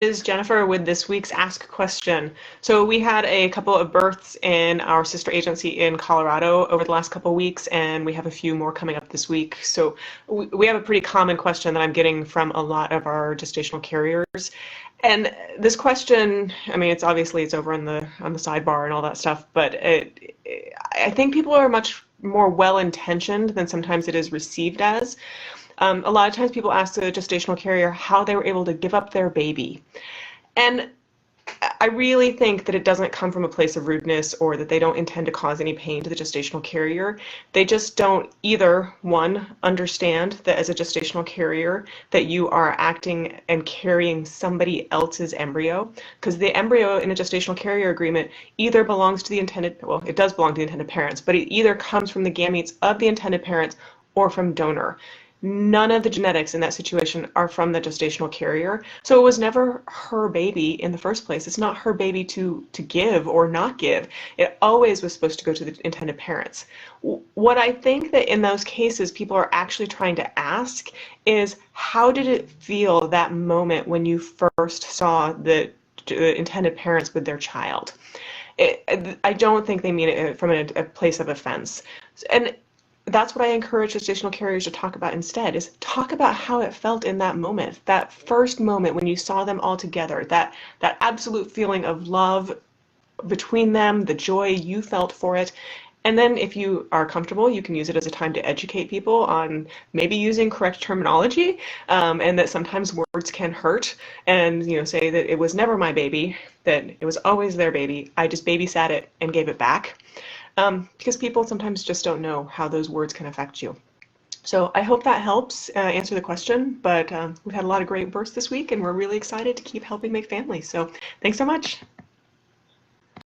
Is Jennifer with this week's Ask question. So we had a couple of births in our sister agency in Colorado over the last couple of weeks, and we have a few more coming up this week. So we have a pretty common question that I'm getting from a lot of our gestational carriers. And this question, I mean, it's over on the sidebar and all that stuff, but I think people are much more well-intentioned than sometimes it is received as. A lot of times people ask the gestational carrier how they were able to give up their baby. And I really think that it doesn't come from a place of rudeness or that they don't intend to cause any pain to the gestational carrier. They just don't either, one, understand that as a gestational carrier that you are acting and carrying somebody else's embryo, because the embryo in a gestational carrier agreement either belongs to the intended, well, it does belong to the intended parents, but it either comes from the gametes of the intended parents or from donor. None of the genetics in that situation are from the gestational carrier, so it was never her baby in the first place. It's not her baby to give or not give. It always was supposed to go to the intended parents. What I think that in those cases people are actually trying to ask is, how did it feel that moment when you first saw the intended parents with their child? I don't think they mean it from a place of offense. And that's what I encourage gestational carriers to talk about instead, is talk about how it felt in that moment, that first moment when you saw them all together, that absolute feeling of love between them, the joy you felt for it. And then if you are comfortable, you can use it as a time to educate people on maybe using correct terminology, and that sometimes words can hurt, and say that it was never my baby, that it was always their baby. I just babysat it and gave it back. Because people sometimes just don't know how those words can affect you. So I hope that helps answer the question, but we've had a lot of great births this week, and we're really excited to keep helping make families. So thanks so much.